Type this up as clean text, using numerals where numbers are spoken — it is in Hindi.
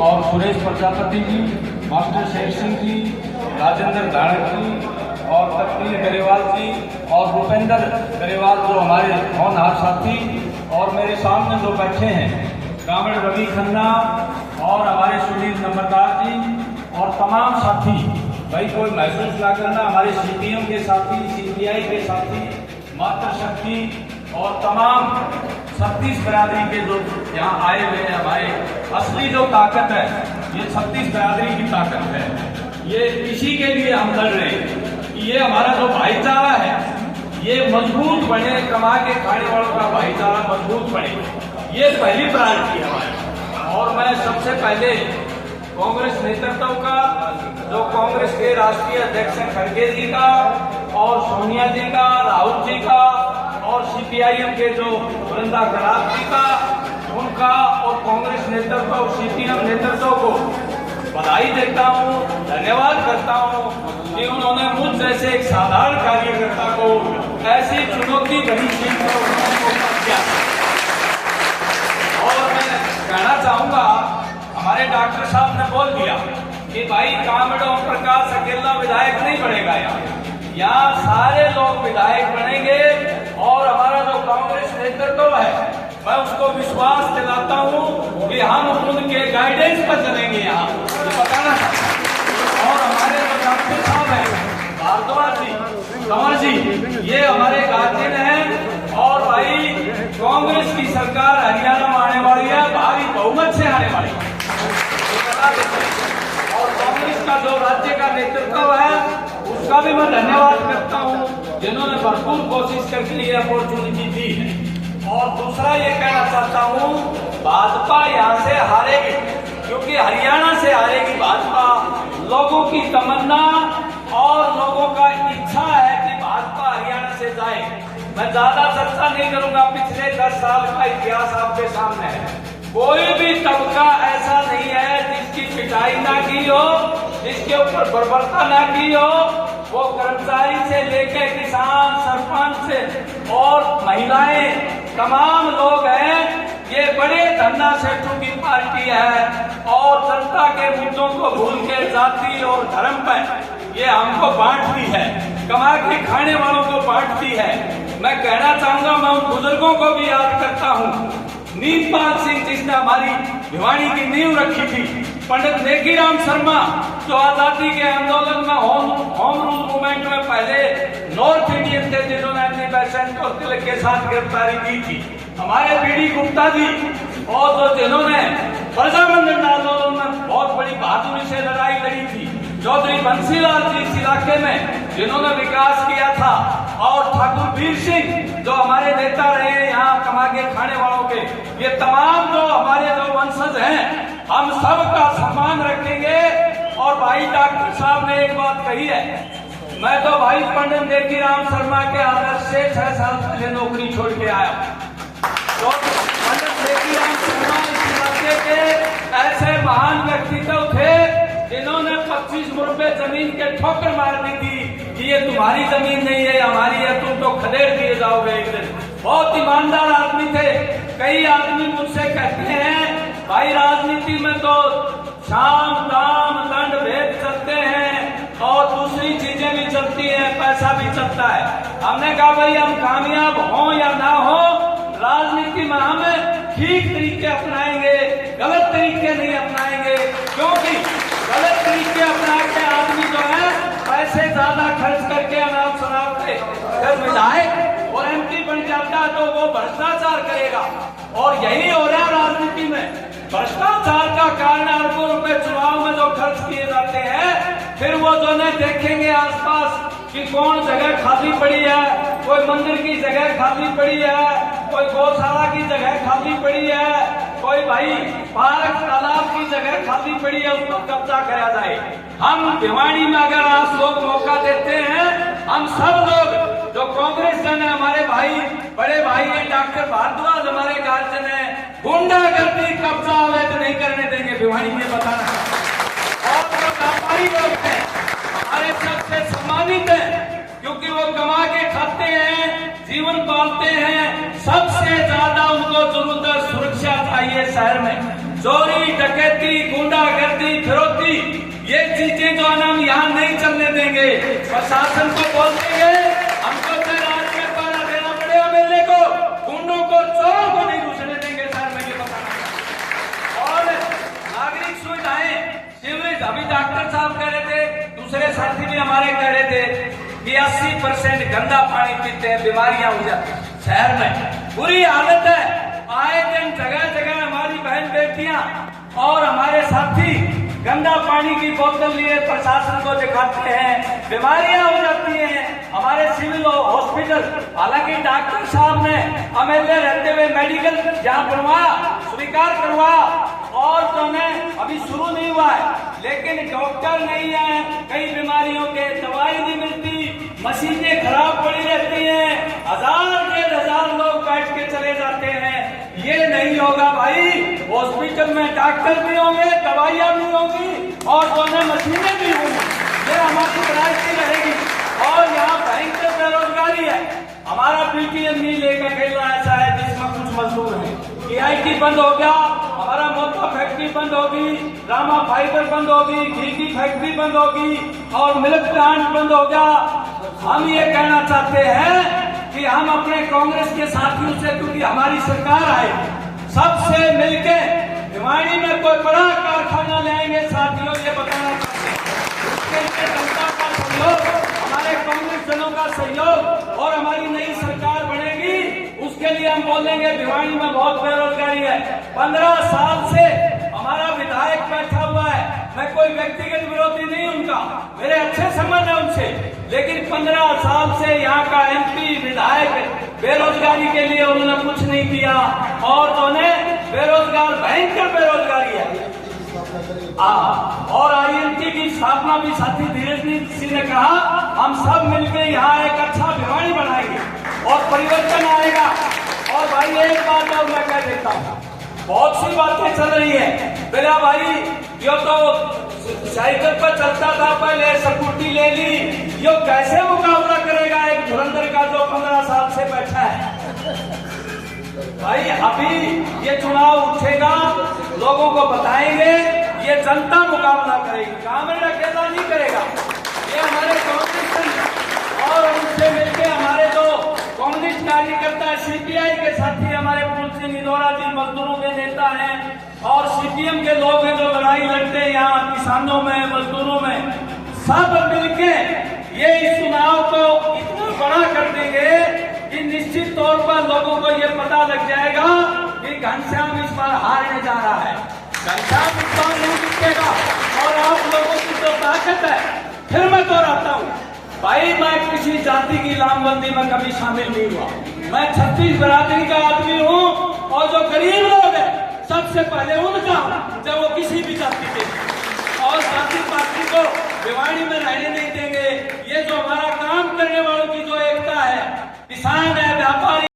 और सुरेश प्रजापति जी, मास्टर शेर सिंह जी, राजेंद्र धाड़क जी और तकनील गरेवाल जी और भूपेंद्र गरेवाल जो हमारे होनहार साथी, और मेरे सामने जो बैठे हैं कांवड़ रवि खन्ना और हमारे सुनील नंबरदार जी और तमाम साथी। भाई कोई महसूस ना करना, हमारे सीपीएम के साथी, सीपीआई के साथी, मातृशक्ति और तमाम 36 बिरादरी के जो यहाँ आए हुए हैं। हमारे असली जो ताकत है ये 36 बिरादरी की ताकत है। ये इसी के लिए हम लड़ रहे हैं कि ये हमारा जो भाईचारा है ये मजबूत बने, कमा के खाने वालों का भाईचारा मजबूत बने, ये पहली प्रायोरिटी है हमारी। और मैं सबसे पहले कांग्रेस नेतृत्व का, जो कांग्रेस के राष्ट्रीय अध्यक्ष हैं खड़गे जी का और सोनिया जी का, राहुल जी का और सीपीआईएम के जो वृंदा खराब जी का, उनका और कांग्रेस नेतृत्व और सीपीएम नेतृत्व को बधाई देता हूँ, धन्यवाद करता हूँ कि उन्होंने मुझ जैसे एक साधारण कार्यकर्ता को ऐसी चुनौती भरी सीट पर किया। और मैं कहना चाहूंगा, हमारे डॉक्टर साहब ने बोल दिया कि भाई कांवड़ ओम प्रकाश अकेला विधायक नहीं बनेगा, यहाँ सारे लोग विधायक बनेंगे। और हमारा जो कांग्रेस नेतृत्व है मैं उसको विश्वास दिलाता हूँ कि हम उनके गाइडेंस पर चलेंगे यहाँ, बताना। और हमारे जो डॉक्टर साहब हैं भारद्वाज जी, कंवर जी, ये हमारे गार्जियन हैं। और भाई कांग्रेस की सरकार हरियाणा में आने वाली है, भारी बहुमत से आने वाली है। और कांग्रेस का जो राज्य का नेतृत्व है उसका भी मैं धन्यवाद करता हूँ, जिन्होंने भरपूर कोशिश करके ये अपॉर्चुनिटी दी है। और दूसरा ये कहना चाहता हूँ, भाजपा यहाँ से हारेगी, क्योंकि हरियाणा से हारेगी भाजपा। लोगों की तमन्ना और लोगों का इच्छा है कि भाजपा हरियाणा से जाए। मैं ज्यादा चर्चा नहीं करूंगा, पिछले 10 साल का इतिहास आपके सामने है। कोई भी तबका ऐसा नहीं है जिसकी पिटाई ना की हो, जिसके ऊपर बर्बरता ना की हो। वो कर्मचारी से लेकर किसान, सरपंच से और महिलाएं, तमाम लोग हैं। ये बड़े धन्ना सेठों की पार्टी है और जनता के मुद्दों को भूल के जाति और धर्म पर ये हमको बांटती है, कमा के खाने वालों को बांटती है। मैं कहना चाहूंगा, मैं उन बुजुर्गों को भी याद करता हूँ, नीमपाल सिंह जिसने हमारी भिवानी की नींव रखी थी, पंडित नेकीराम शर्मा जो आजादी के आंदोलन में होम रूल मूवमेंट में पहले नॉर्थ इंडियन थे, जिन्होंने अपनी बहन को तिलक के साथ गिरफ्तारी की थी, हमारे बीडी गुप्ता जी, और जो जिन्होंने प्रजामंडल आंदोलन में बहुत बड़ी बहादुरी से लड़ाई लड़ी थी, चौधरी बंसीलाल जी इस इलाके में जिन्होंने विकास किया था, और ठाकुर वीर सिंह जो हमारे नेता रहे यहाँ कमा के खाने वालों के। ये तमाम जो हमारे जो वंशज हैं, हम सब का सम्मान रखेंगे। और भाई डॉक्टर साहब ने एक बात कही है, मैं तो भाई पंडित नेकीराम शर्मा के आदर्श से 6 साल पहले नौकरी छोड़ के आया। तो पंडित नेकीराम शर्मा इस इलाके के ऐसे महान व्यक्तित्व थे जिन्होंने 25 रुपए जमीन के ठोकर मार दी थी कि ये तुम्हारी जमीन नहीं है, हमारी है, तुम तो खदेड़ दिए जाओगे एक दिन। बहुत ईमानदार आदमी थे। कई आदमी मुझसे कहते हैं भाई राजनीति में तो शाम दाम दंड भेद चलते हैं और दूसरी चीजें भी चलती हैं, पैसा भी चलता है। हमने कहा भाई हम कामयाब हों या ना हो, राजनीति में हम ठीक तरीके अपनाएंगे, गलत तरीके नहीं अपनाएंगे। क्योंकि गलत तरीके अपना के आदमी जो है पैसे ज्यादा खर्च करके अनाप शनाप के विधायक और एमपी बन जाता है तो वो भ्रष्टाचार करेगा। और यही हो रहा है राजनीति में, भ्रष्टाचार का कारण अरबों रुपए चुनाव में जो खर्च किए जाते हैं, फिर वो जो न देखेंगे आसपास कि कौन जगह खाली पड़ी है, कोई मंदिर की जगह खाली पड़ी है, कोई गौशाला की जगह खाली पड़ी है, कोई भाई पार्क तालाब की जगह खाली पड़ी है, उसको कब्जा कराया जाए। हम भिवानी में अगर आप लोग मौका देते हैं, हम सब लोग जो कांग्रेस जन है, हमारे भाई बड़े भाई है डॉक्टर भारद्वाज हमारे गार्जियन है, गुंडागर्दी कब्जा अवैध नहीं करने देंगे भिवानी में, बताना। और जो व्यापारी लोग हैं हमारे सबसे सम्मानित है, क्योंकि वो कमा के खाते हैं, जीवन पालते हैं। सबसे ज्यादा उनको जरूरत सुरक्षा चाहिए शहर में। चोरी डकैती गुंडा प्रशासन को बोल देंगे हमको सर रात में पाना देना पड़ेगा मेले को, गुंडों को चोरों को नहीं घुसने देंगे सर, मैं ये बताना चाहता हूं। और नागरिक सुविधाएं, सीवरेज, अभी डॉक्टर साहब कह रहे थे, दूसरे साथी भी हमारे कह रहे थे कि 80% गंदा पानी पीते हैं, बीमारियां हो जाती हैं शहर में, बुरी हालत है। आए दिन जगह जगह हमारी बहन बेटियां और हमारे साथी गंदा पानी की बोतल लिए प्रशासन को दिखाते हैं, बीमारियां हो जाती हैं हमारे सिविल हॉस्पिटल। हालांकि डॉक्टर साहब ने एमएलए रहते हुए मेडिकल जहां बनवाया, स्वीकार करवाया, और तो में अभी शुरू नहीं हुआ है, लेकिन डॉक्टर नहीं है, कई बीमारियों के दवाई नहीं मिलती, मशीनें खराब पड़ी रहती हैं, 1000-1500 लोग बैठ के चले जाते हैं। ये नहीं होगा भाई, हॉस्पिटल में डॉक्टर भी होंगे, दवाइयां भी होंगी और दोनों मशीनें भी होंगी, ये हमारी राजनीति रहेगी। और यहाँ भयंकर बेरोजगारी है, हमारा पीटीएम नहीं लेकर खेलना ऐसा है जिसमें कुछ मजदूर है। AIT बंद हो गया, हमारा मोटा फैक्ट्री बंद होगी, रामा फाइबर बंद होगी, घी की फैक्ट्री बंद होगी और मिल्क प्लांट बंद हो गया। हम ये कहना चाहते हैं कि हम अपने कांग्रेस के साथियों से, क्योंकि हमारी सरकार आए, सबसे मिलके भिवाड़ी में कोई बड़ा कारखाना लाएंगे साथियों, ये बताना चाहते हैं। उसके लिए जनता का सहयोग, हमारे कांग्रेस जनों का सहयोग और हमारी नई सरकार बनेगी, उसके लिए हम बोलेंगे। भिवाड़ी में बहुत बेरोजगारी है, 15 साल से हमारा विधायक बैठा हुआ है, मैं कोई व्यक्तिगत विरोधी नहीं उनका, मेरे अच्छे संबंध है उनसे, लेकिन 15 साल से यहाँ का MP विधायक बेरोजगारी के लिए उन्होंने कुछ नहीं किया और उन्हें बेरोजगार, भयंकर बेरोजगारी है। और INT की स्थापना भी साथी धीरज सिंह ने कहा, हम सब मिलकर यहाँ एक अच्छा भिवाड़ी बनाएंगे और परिवर्तन आएगा। और भाई एक बात और मैं कह देता हूँ, बहुत सी बातें चल रही है, मेरा भाई यो तो साइकिल पर चलता था, पहले स्कूटी ले ली, यो कैसे मुकाबला करेगा एक धुरंधर का जो 15 साल से बैठा है। भाई अभी ये चुनाव उठेगा, लोगों को बताएंगे, ये जनता मुकाबला करेगी, कांग्रेस अकेला नहीं करेगा। ये हमारे कांग्रेस और उनसे मिलकर हमारे जो कम्युनिस्ट कार्यकर्ता CPI के साथी, हमारे फूल सिंह इंदौरा जी मजदूरों के नेता हैं और CPM के लोग हैं जो लड़ाई लड़ते हैं यहाँ किसानों में, मजदूरों में, सब मिलके ये इस चुनाव को इतना बड़ा कर देंगे कि निश्चित तौर पर लोगों को ये पता लग जाएगा कि घनश्याम इस बार हारने जा रहा है, घनश्याम इस बार नहीं जीतेगा। और आप लोगों की जो ताकत है, फिर मैं दोहराता हूँ भाई, मैं किसी जाति की लामबंदी में कभी शामिल नहीं हुआ, मैं 36 बिरादरी का आदमी हूँ और जो गरीब लोग हैं सबसे पहले उनका, जब वो किसी भी जाति के, और जाति पार्टी को भिवाड़ी में रहने नहीं देंगे। ये जो हमारा काम करने वालों की जो एकता है, किसान है, व्यापारी